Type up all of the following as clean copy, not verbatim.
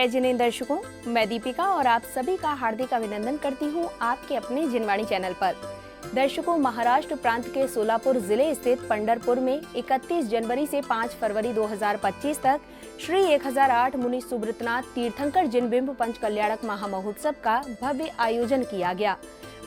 जय जिनेंद्र दर्शकों, मैं दीपिका और आप सभी का हार्दिक अभिनंदन करती हूं आपके अपने जिनवाणी चैनल पर। दर्शकों, महाराष्ट्र प्रांत के सोलापुर जिले स्थित पंढरपुर में 31 जनवरी से 5 फरवरी 2025 तक श्री 1008 मुनि सुब्रतनाथ तीर्थंकर जिनबिंब पंच कल्याणक महामहोत्सव का भव्य आयोजन किया गया।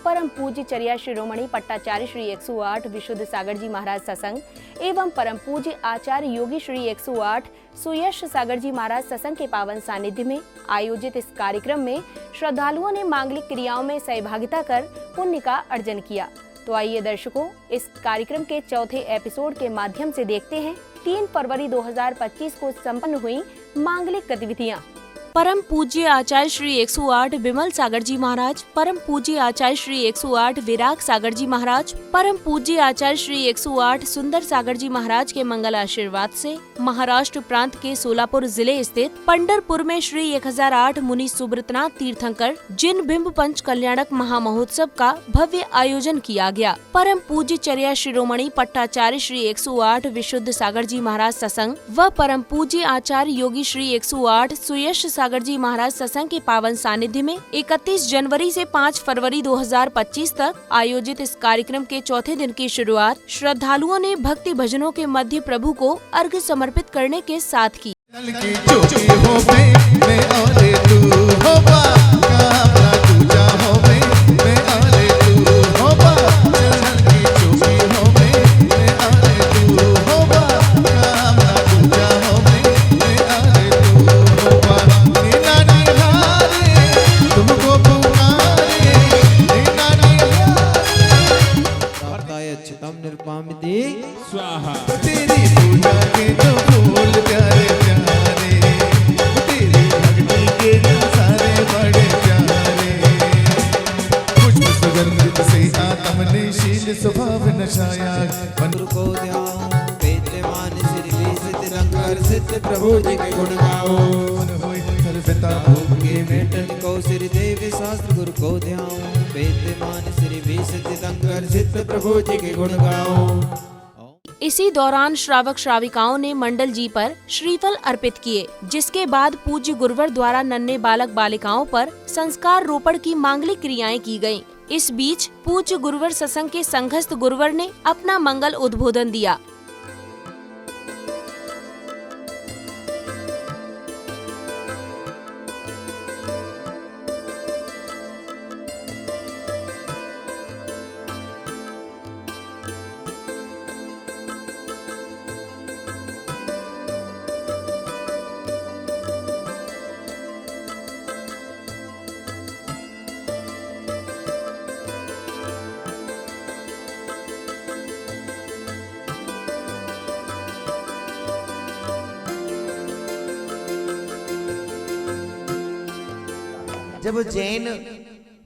परम पूज्य चर्या शिरोमणि पट्टाचार्य श्री 108 विशुद्ध सागर जी महाराज सत्संग एवं परम पूज्य आचार्य योगी श्री 108 सुयश सागर जी महाराज सत्संग के पावन सानिध्य में आयोजित इस कार्यक्रम में श्रद्धालुओं ने मांगलिक क्रियाओं में सहभागिता कर पुण्य का अर्जन किया। तो आइए दर्शकों, इस कार्यक्रम के चौथे एपिसोड के माध्यम से देखते हैं 3 फरवरी 2025 को संपन्न हुई मांगलिक गतिविधियां। परम पूज्य आचार्य श्री 108 विमल सागर जी महाराज, परम पूज्य आचार्य श्री 108 विराग सागर जी महाराज, परम पूज्य आचार्य श्री 108 सुंदर सागर जी महाराज के मंगल आशीर्वाद से महाराष्ट्र प्रांत के सोलापुर जिले स्थित पंढरपुर में श्री 1008 मुनि सुब्रतनाथ तीर्थंकर जिनबिंब पंच कल्याणक महामहोत्सव का भव्य आयोजन किया गया। परम पूज्य चर्या शिरोमणि पट्टाचार्य श्री 108 विशुद्ध सागर जी महाराज सत्संग व परम पूज्य आचार्य योगी श्री 108 सुयश सागर जी महाराज सत्संग के पावन सानिध्य में 31 जनवरी से 5 फरवरी 2025 तक आयोजित इस कार्यक्रम के चौथे दिन की शुरुआत श्रद्धालुओं ने भक्ति भजनों के मध्य प्रभु को अर्घ्य समर्पित करने के साथ की। स्वाहा तेरी पूजा के तो फूल प्यारे प्यारे, तेरी भक्ति के तो सारे बड़े प्यारे। पुष्प सुगंधित से आत्म ने शील स्वभाव नशाया। गुरु को ध्याओ वेद्यमान श्री सिद्ध लंकर सिद्ध प्रभु जी के गुण गाओ। सर्वता भोग के मेटन को श्री देवी शास्त्र गुरु को ध्याओ वेद्यमान श्री सिद्ध लंकर सिद्ध प्रभु जी के गुण गाओ। इसी दौरान श्रावक श्राविकाओं ने मंडल जी पर श्रीफल अर्पित किए, जिसके बाद पूज्य गुरुवर द्वारा नन्हे बालक बालिकाओं पर संस्कार रोपण की मांगलिक क्रियाएं की गयीं। इस बीच पूज्य गुरुवर सत्संग के संघस्थ गुरुवर ने अपना मंगल उद्बोधन दिया। जब जैन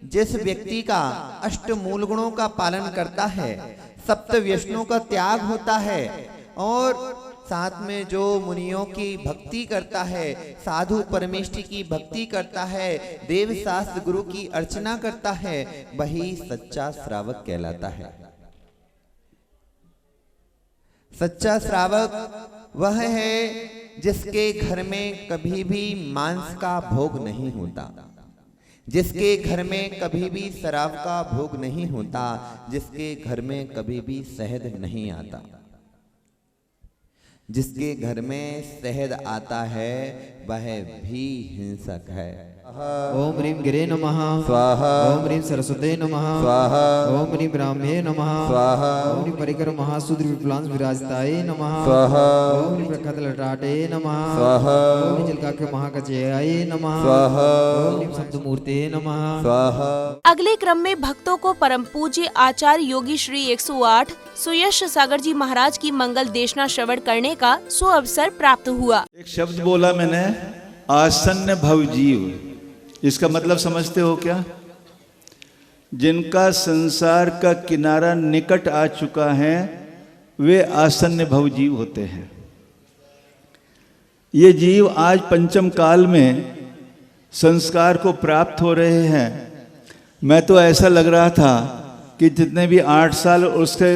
जिस व्यक्ति का अष्ट मूल गुणों का पालन करता है, सप्त व्यसनों का त्याग होता है और साथ में जो मुनियों की भक्ति करता है, साधु परमेष्टि की भक्ति करता है, देव शास्त्र गुरु की अर्चना करता है, वही सच्चा श्रावक कहलाता है। सच्चा श्रावक वह है जिसके घर में कभी भी मांस का भोग नहीं होता, जिसके घर में कभी भी शराब का भोग नहीं होता, जिसके घर में कभी भी शहद नहीं आता। जिसके घर में शहद आता है वह भी हिंसक है। ओम ह्रीं गिरे नमः स्वाहा, ओम ह्रीं सरस्वते नमः स्वाहा, ओम ह्रीं ब्राह्मे नमः स्वाहा, ओम ह्रीं परिकर महाशूद्र विप्लांस विराजताय नमः स्वाहा, ओम ह्रीं प्रखत लटाटे नमः स्वाहा, ओम ह्रीं जलकाक्ष महाकचयाय नमः स्वाहा, ओम ह्रीं शब्दमूर्ते नमः स्वाहा। अगले क्रम में भक्तों को परम पूज्य आचार्य योगी श्री 108 सुयश सागर जी महाराज की मंगल देशना श्रवण करने का सुअवसर प्राप्त हुआ। एक शब्द बोला मैंने, आसन्न भवजीव। इसका मतलब समझते हो क्या? जिनका संसार का किनारा निकट आ चुका है वे आसन्न भवजीव होते हैं। ये जीव आज पंचम काल में संस्कार को प्राप्त हो रहे हैं। मैं तो ऐसा लग रहा था कि जितने भी 8 साल और उसके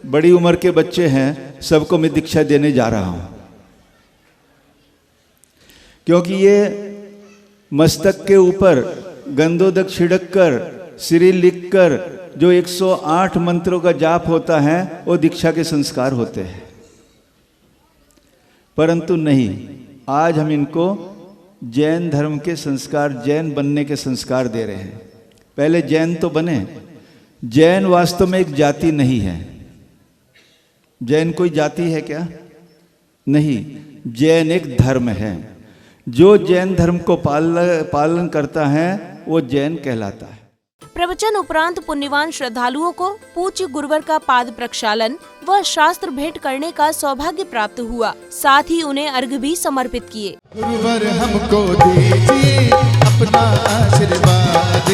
बड़ी उम्र के बच्चे हैं सबको मैं दीक्षा देने जा रहा हूं, क्योंकि ये मस्तक के ऊपर गंधोदक छिड़क कर श्री लिख कर जो 108 मंत्रों का जाप होता है वो दीक्षा के संस्कार होते हैं। परंतु नहीं, आज हम इनको जैन धर्म के संस्कार, जैन बनने के संस्कार दे रहे हैं। पहले जैन तो बने। जैन वास्तव में एक जाति नहीं है। जैन कोई जाति है क्या? नहीं, जैन एक धर्म है। जो जैन धर्म को पालन करता है वो जैन कहलाता है। प्रवचन उपरांत पुण्यवान श्रद्धालुओं को पूज्य गुरुवर का पाद प्रक्षालन व शास्त्र भेंट करने का सौभाग्य प्राप्त हुआ। साथ ही उन्हें अर्घ्य भी समर्पित किए। गुरुवर हमको दीजिए अपना आशीर्वाद,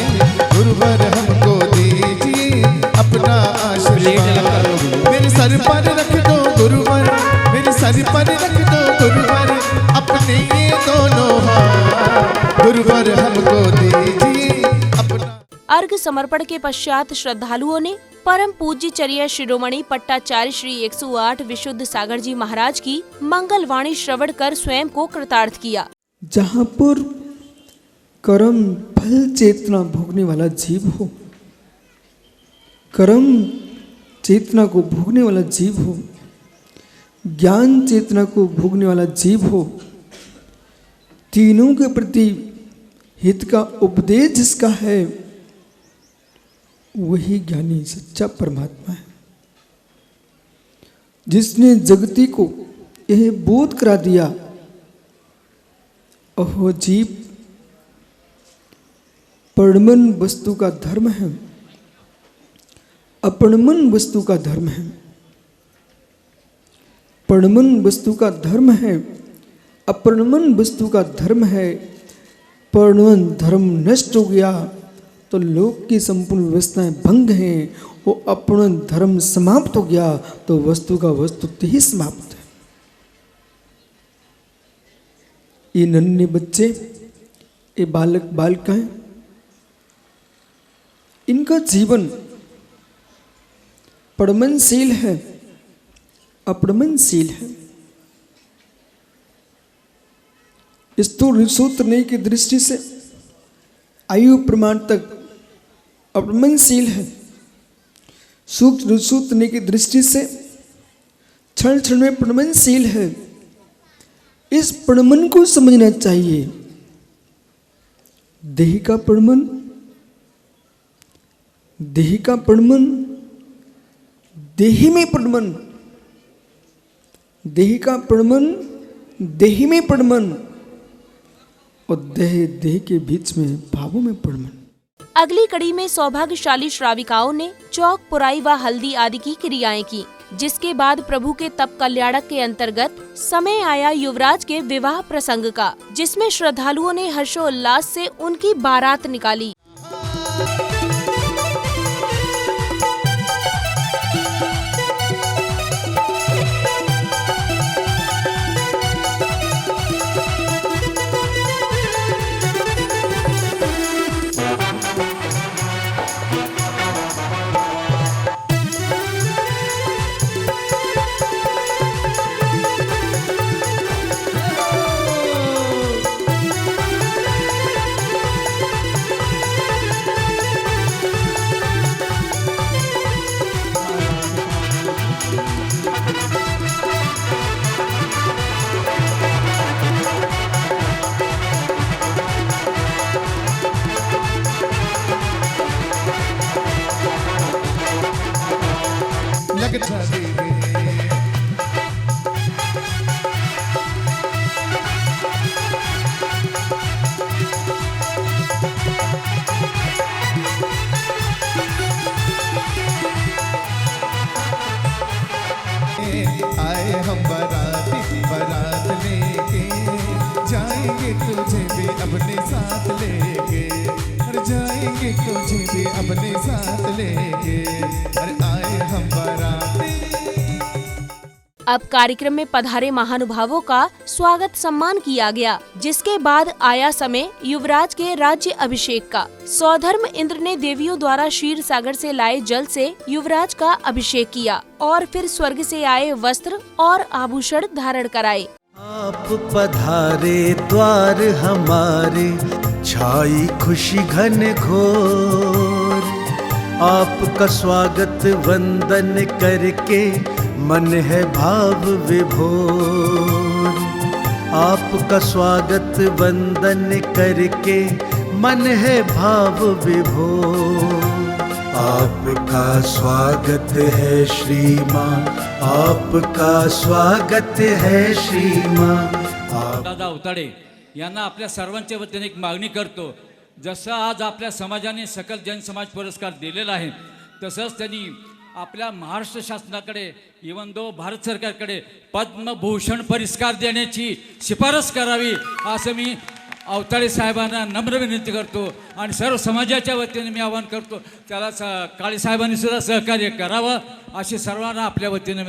गुरुवर हमको दीजिए अपना आशीर्वाद। मेरे सर पर रख दो गुरुवर, मेरे सर पर रख दो गुरुवर, अपने ये दोनों हाथ, गुरुवर हमको दीजिए अपना। अर्घ समर्पण के पश्चात श्रद्धालुओं ने परम पूज्य चर्या शिरोमणि पट्टाचार्य श्री 108 विशुद्ध सागर जी महाराज की मंगल वाणी श्रवण कर स्वयं को कृतार्थ किया। जहाँ पर कर्म फल चेतना भोगने वाला जीव हो, कर्म चेतना को भोगने वाला जीव हो, ज्ञान चेतना को भोगने वाला जीव हो, तीनों के प्रति हित का उपदेश जिसका है, वही ज्ञानी सच्चा परमात्मा है। जिसने जगती को यह बोध करा दिया, अहो जीव परमन वस्तु का धर्म है, अपरमन वस्तु का धर्म है। परमन वस्तु का धर्म है, अपरमन वस्तु का धर्म है। परमन धर्म नष्ट हो गया तो लोक की संपूर्ण व्यवस्थाएं भंग हैं। वो अपना धर्म समाप्त हो गया तो वस्तु का वस्तुतः ही समाप्त है। ये नन्हे बच्चे, ये बालक बालिकाएं, इनका जीवन परमनशील है, अपरमनशील है। स्थूल सूत्र की दृष्टि से आयु प्रमाण तक अपरमनशील है। सूक्ष्म सूत्र की दृष्टि से क्षण क्षण में परमनशील है। इस परमन को समझना चाहिए। देह का परमन, देह का परमन, देह में परमन, देह का परमन, देह में परमन, और देह देह के बीच में भावों में परमन। अगली कड़ी में सौभाग्यशाली श्राविकाओं ने चौक पुराई व हल्दी आदि की क्रियाएं की, जिसके बाद प्रभु के तप कल्याणक के अंतर्गत समय आया युवराज के विवाह प्रसंग का, जिसमें श्रद्धालुओं ने हर्षोल्लास से उनकी बारात निकाली। आए हम बाराती बारात लेके, जाएंगे तुझे भी अपने साथ लेके, अरे जाएंगे तुझे भी अपने साथ लेके, अरे आए हम बाराती। अब कार्यक्रम में पधारे महानुभावों का स्वागत सम्मान किया गया, जिसके बाद आया समय युवराज के राज्य अभिषेक का। सौधर्म इंद्र ने देवियों द्वारा क्षीर सागर से लाए जल से युवराज का अभिषेक किया और फिर स्वर्ग से आए वस्त्र और आभूषण धारण कराए। आप पधारे द्वार हमारे, छाई खुशी घन घोर। आपका स्वागत वंदन करके मन है भाव विभोर। आपका स्वागत वंदन करके मन है भाव विभोर। आपका स्वागत है श्रीमान, आपका स्वागत है श्रीमान। दादा अवताडे यांना आपल्या सर्वांच्या वतीने एक मागणी करतो, जसं आज आपल्या समाजाने सकल जैन समाज पुरस्कार दिलेला आहे, तसंच त्यांनी आपल्या महाराष्ट्र शासनाकडे इवन दो भारत सरकारकडे पद्मभूषण पुरस्कार देण्याची शिफारस करावी, असं मी अवताडे साहेबांना नम्र विनंती करतो आणि सर्व समाजाच्या वतीने मी आवाहन करतो, त्याला काळे साहेबांनी सुद्धा सहकार्य करावं अशी सर्वांना आपल्या वतीने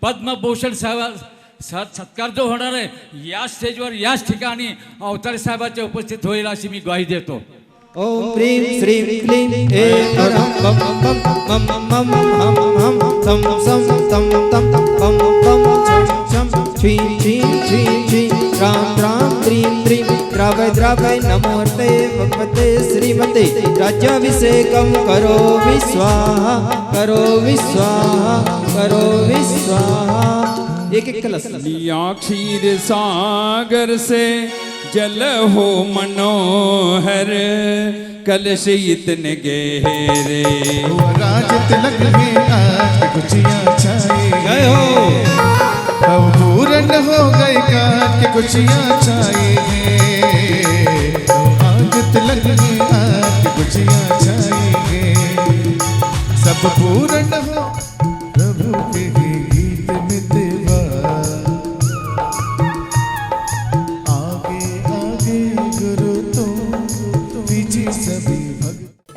पद्मभूषण साहेब सत्कार जो होणार आहे या स्टेजवर याच ठिकाणी अवताडे साहेबांच्या उपस्थित होईल अशी मी ग्वाही देतो। ओम ह्रीं श्रीं क्लीं एकरं बम बम मम मम हम हम सम सम तम तम बम बम छम छम छी छी छी छी राम राम त्रीं त्रीं द्रावय द्रावय नमोते भगवते श्रीमते राज्याभिषेकं करोमि स्वाहा करोमि स्वाहा करोमि स्वाहा। एक एक कलश लिया क्षीर सागर से जल हो मनोहर, कलश इतने गहरे। राज तिलक में आज गुचियां छाए, जय हो। अब पूर्ण हो गए काट के गुचियां छाए हैं। आज तिलक में आज गुचियां छाए हैं। सब पूर्ण हो प्रभु के गीत में देवा।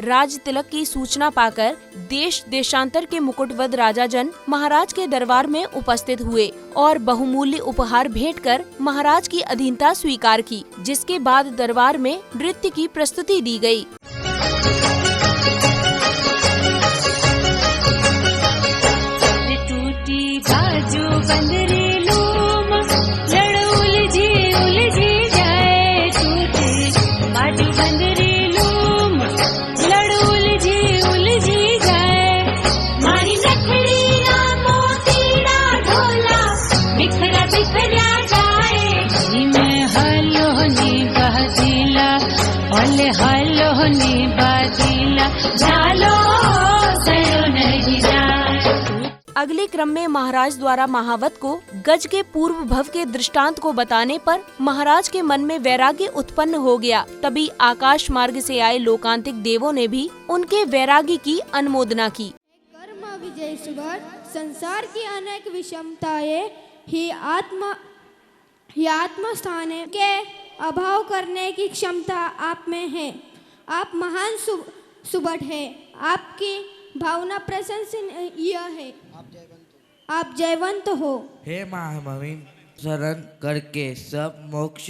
राज तिलक की सूचना पाकर देश देशांतर के मुकुटबद्ध राजाजन महाराज के दरबार में उपस्थित हुए और बहुमूल्य उपहार भेंट कर महाराज की अधीनता स्वीकार की, जिसके बाद दरबार में नृत्य की प्रस्तुति दी गई। अगले क्रम में महाराज द्वारा महावत को गज के पूर्व भव के दृष्टांत को बताने पर महाराज के मन में वैराग्य उत्पन्न हो गया। तभी आकाश मार्ग से आए लोकांतिक देवों ने भी उनके वैराग्य की अनुमोदना की। कर्म विजय सुगर संसार की अनेक विषमताएं ही आत्मस्थान के अभाव करने की क्षमता आप में है। आप महान सुबह है, आपकी भावना प्रशंसनीय है। आप जयवंत हो। हे महामहिम, शरण करके सब मोक्ष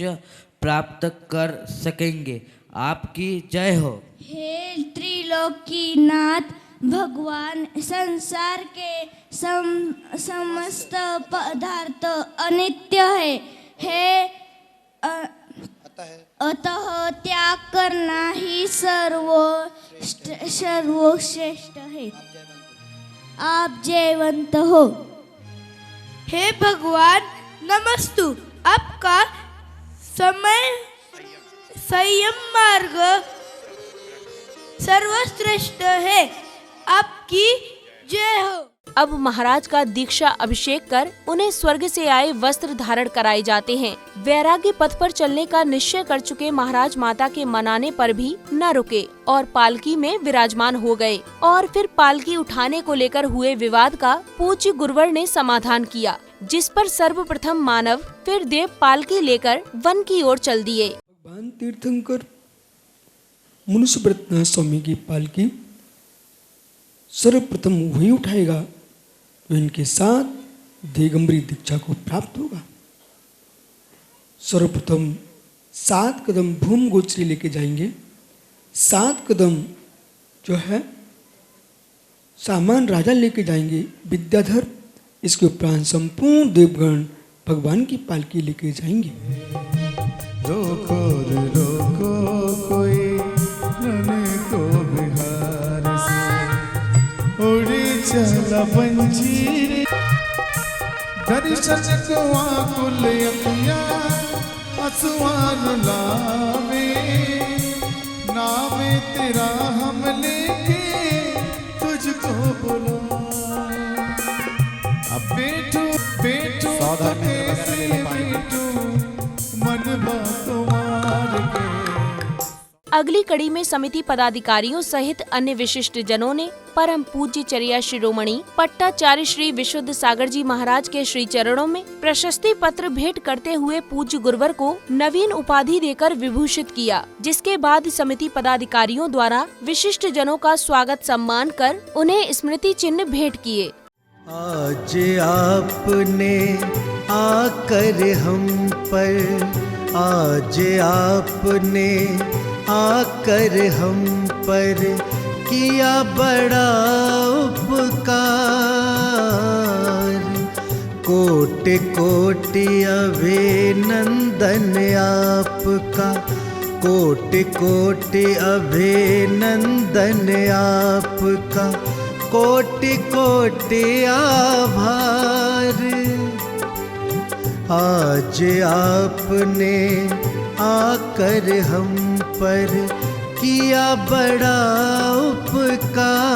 प्राप्त कर सकेंगे, आपकी जय हो। हे त्रिलोकीनाथ भगवान, संसार के समस्त पदार्थ अनित्य है अतः त्याग करना ही सर्वश्रेष्ठ है। आप जयवंत हो। हे भगवान नमस्तु, आपका संयम मार्ग सर्वश्रेष्ठ है, आपकी जय हो। अब महाराज का दीक्षा अभिषेक कर उन्हें स्वर्ग से आए वस्त्र धारण कराए जाते हैं। वैराग्य पथ पर चलने का निश्चय कर चुके महाराज माता के मनाने पर भी न रुके और पालकी में विराजमान हो गए और फिर पालकी उठाने को लेकर हुए विवाद का पूज्य गुरुवर ने समाधान किया, जिस पर सर्वप्रथम मानव फिर देव पालकी लेकर वन की ओर चल दिए। भगवान तीर्थंकर मुनिसुब्रत नाथ स्वामी की पालकी सर्वप्रथम वही उठाएगा तो इनके साथ दिगंबरी दीक्षा को प्राप्त होगा। सर्वप्रथम 7 कदम भूम गोचरी लेके जाएंगे, 7 कदम जो है सामान राजा लेके जाएंगे विद्याधर। इसके उपरांत संपूर्ण देवगण भगवान की पालकी लेके जाएंगे। रोको रे रोको कोई रने को बिहार से उड़ी चला पंजीरी दर्शन को आकुल अखियां आसुआन लावे नावे तेरा हम लेके तुझको बुला अब बैठो बैठो कैसे बैठो मन बातों मार के। अगली कड़ी में समिति पदाधिकारियों सहित अन्य विशिष्ट जनों ने परम पूज्य चर्या शिरोमणि पट्टाचार्य श्री विशुद्ध सागर जी महाराज के श्री चरणों में प्रशस्ति पत्र भेंट करते हुए पूज्य गुरुवर को नवीन उपाधि देकर विभूषित किया, जिसके बाद समिति पदाधिकारियों द्वारा विशिष्ट जनों का स्वागत सम्मान कर उन्हें स्मृति चिन्ह भेंट किए। आज आपने आकर हम पर, आज आपने आकर हम पर किया बड़ा उपकार। कोटि कोटि अभिनंदन आपका, कोटि कोटि अभिनंदन आपका, कोटि कोटि आभार। आज आपने आकर हम पर किया बड़ा उपकार।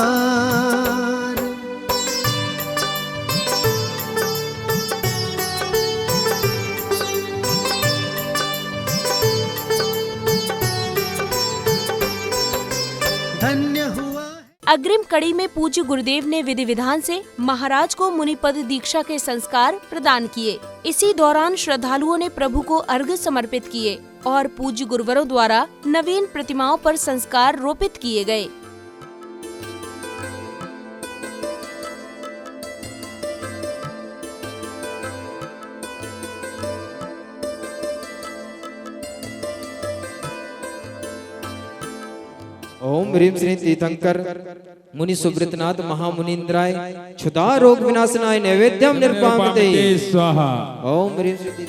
धन्य हुआ। अग्रिम कड़ी में पूज्य गुरुदेव ने विधि विधान से महाराज को मुनिपद दीक्षा के संस्कार प्रदान किए। इसी दौरान श्रद्धालुओं ने प्रभु को अर्घ्य समर्पित किए और पूज्य गुरुवरों द्वारा नवीन प्रतिमाओं पर संस्कार रोपित किए गए। ओम ह्रीं श्रीं तीर्थंकर मुनि सुब्रतनाथ महामुनीन्द्राय क्षुधा रोग विनाशनाय नैवेद्यम निर्पामते स्वाहा। ओम ह्रीं श्रीं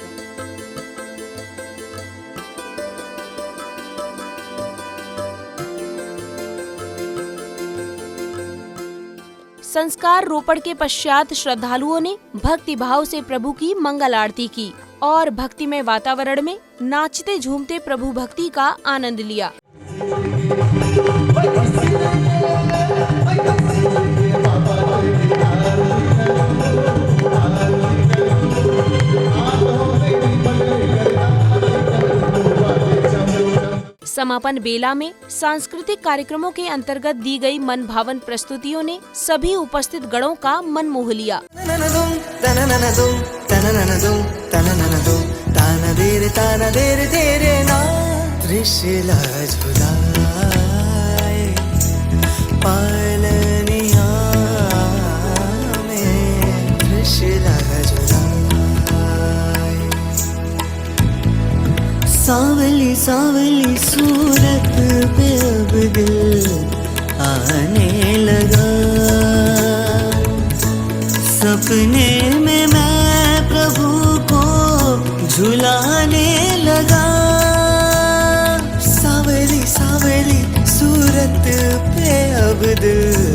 संस्कार रोपण के पश्चात श्रद्धालुओं ने भक्ति भाव से प्रभु की मंगल आरती की और भक्तिमय वातावरण में नाचते झूमते प्रभु भक्ति का आनंद लिया। समापन बेला में सांस्कृतिक कार्यक्रमों के अंतर्गत दी गई मन भावन प्रस्तुतियों ने सभी उपस्थित गणों का मन मोह लिया। सावली सावली सूरत पे अब दिल आने लगा, सपने में मैं प्रभु को झुलाने लगा। सावली सावली सूरत पे अब दिल